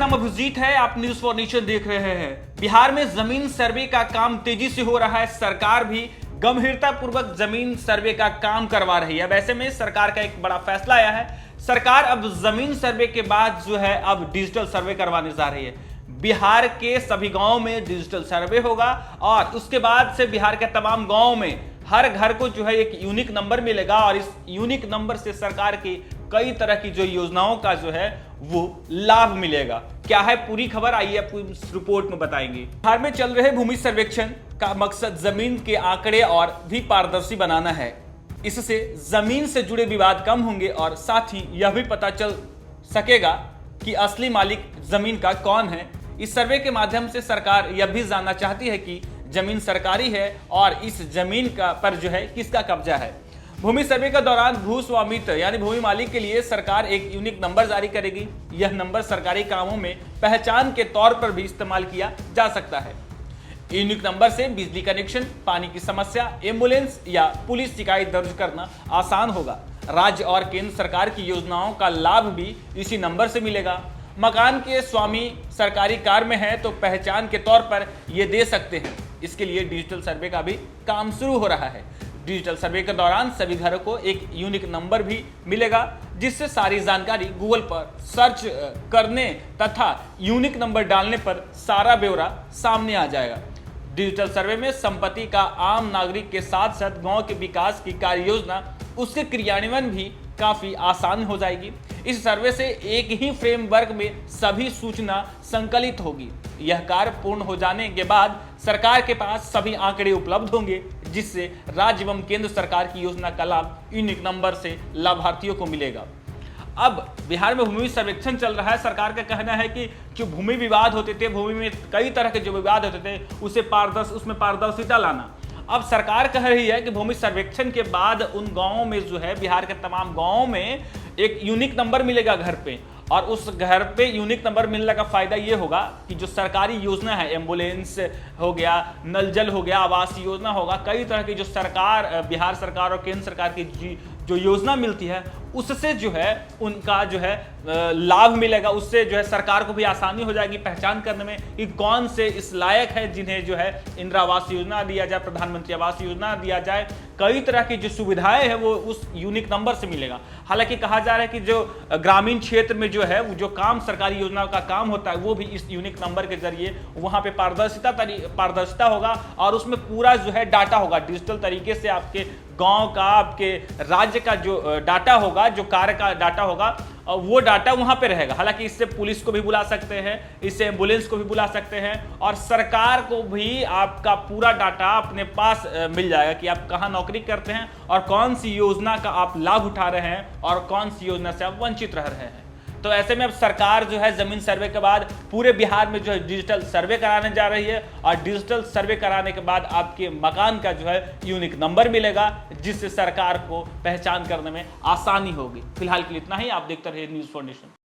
नाम अभिजीत है, आप न्यूज फॉर नेशन देख रहे हैं। बिहार में जमीन सर्वे का काम तेजी से हो रहा है। सरकार भी गंभीरता पूर्वक जमीन सर्वे का काम करवा रही है। अब ऐसे में सरकार का एक बड़ा फैसला आया है। सरकार अब जमीन सर्वे के बाद जो है अब डिजिटल सर्वे करवाने जा रही है। बिहार के सभी गांवों में डिजिटल सर्वे होगा और उसके बाद से बिहार के तमाम गांवों में हर घर को जो है एक यूनिक नंबर मिलेगा और इस यूनिक नंबर से सरकार की कई तरह की जो योजनाओं का जो है वो लाभ मिलेगा। क्या है पूरी खबर, आइए आपको इस रिपोर्ट में बताएंगे। बिहार में चल रहे भूमि सर्वेक्षण का मकसद जमीन के आंकड़े और भी पारदर्शी बनाना है। इससे जमीन से जुड़े विवाद कम होंगे और साथ ही यह भी पता चल सकेगा कि असली मालिक जमीन का कौन है। इस सर्वे के माध्यम से सरकार यह भी जानना चाहती है कि जमीन सरकारी है और इस जमीन का पर जो है किसका कब्जा है। भूमि सर्वे के दौरान भू स्वामित्व यानी भूमि मालिक के लिए सरकार एक यूनिक नंबर जारी करेगी। यह नंबर सरकारी कामों में पहचान के तौर पर भी इस्तेमाल किया जा सकता है। यूनिक नंबर से बिजली कनेक्शन, पानी की समस्या, एम्बुलेंस या पुलिस शिकायत दर्ज करना आसान होगा। राज्य और केंद्र सरकार की योजनाओं का लाभ भी इसी नंबर से मिलेगा। मकान के स्वामी सरकारी कार्य में है तो पहचान के तौर पर ये दे सकते हैं। इसके लिए डिजिटल सर्वे का भी काम शुरू हो रहा है। डिजिटल सर्वे के दौरान सभी घरों को एक यूनिक नंबर भी मिलेगा, जिससे सारी जानकारी गूगल पर सर्च करने तथा यूनिक नंबर डालने पर सारा ब्यौरा सामने आ जाएगा। डिजिटल सर्वे में संपत्ति का आम नागरिक के साथ साथ गांव के विकास की कार्य योजना उसके क्रियान्वयन भी काफी आसान हो जाएगी। इस सर्वे से एक ही फ्रेमवर्क में सभी सूचना संकलित होगी। यह कार्य पूर्ण हो जाने के बाद सरकार के पास सभी आंकड़े उपलब्ध होंगे, जिससे राज्य एवं केंद्र सरकार की योजना का लाभ यूनिक नंबर से लाभार्थियों को मिलेगा। अब बिहार में भूमि सर्वेक्षण चल रहा है। सरकार का कहना है कि जो भूमि विवाद होते थे, भूमि में कई तरह के जो विवाद होते थे, उसमें पारदर्शिता लाना। अब सरकार कह रही है कि भूमि सर्वेक्षण के बाद उन गांवों में जो है बिहार के तमाम गांवों में एक यूनिक नंबर मिलेगा घर पे, और उस घर पे यूनिक नंबर मिलने का फायदा ये होगा कि जो सरकारी योजना है, एम्बुलेंस हो गया, नल जल हो गया, आवास योजना होगा, कई तरह की जो सरकार, बिहार सरकार और केंद्र सरकार की जो योजना मिलती है, उससे जो है उनका जो है लाभ मिलेगा। उससे जो है सरकार को भी आसानी हो जाएगी पहचान करने में कि कौन से इस लायक है जिन्हें जो है इंदिरा आवास योजना दिया जाए, प्रधानमंत्री आवास योजना दिया जाए। कई तरह की जो सुविधाएं हैं वो उस यूनिक नंबर से मिलेगा। हालांकि कहा जा रहा है कि जो ग्रामीण क्षेत्र में जो है वो जो काम सरकारी योजनाओं का काम होता है वो भी इस यूनिक नंबर के जरिए वहां पे पारदर्शिता होगा और उसमें पूरा जो है डाटा होगा। डिजिटल तरीके से आपके गांव का, आपके राज्य का जो डाटा होगा, जो कार्य का डाटा होगा, वो डाटा वहां पे रहेगा। हालांकि इससे पुलिस को भी बुला सकते हैं, इससे एम्बुलेंस को भी बुला सकते हैं और सरकार को भी आपका पूरा डाटा अपने पास मिल जाएगा कि आप कहां नौकरी करते हैं और कौन सी योजना का आप लाभ उठा रहे हैं और कौन सी योजना से आप वंचित रह रहे हैं। तो ऐसे में अब सरकार जो है जमीन सर्वे के बाद पूरे बिहार में जो है डिजिटल सर्वे कराने जा रही है और डिजिटल सर्वे कराने के बाद आपके मकान का जो है यूनिक नंबर मिलेगा, जिससे सरकार को पहचान करने में आसानी होगी। फिलहाल के लिए इतना ही। आप देखते रहिए न्यूज़ फॉर नेशन।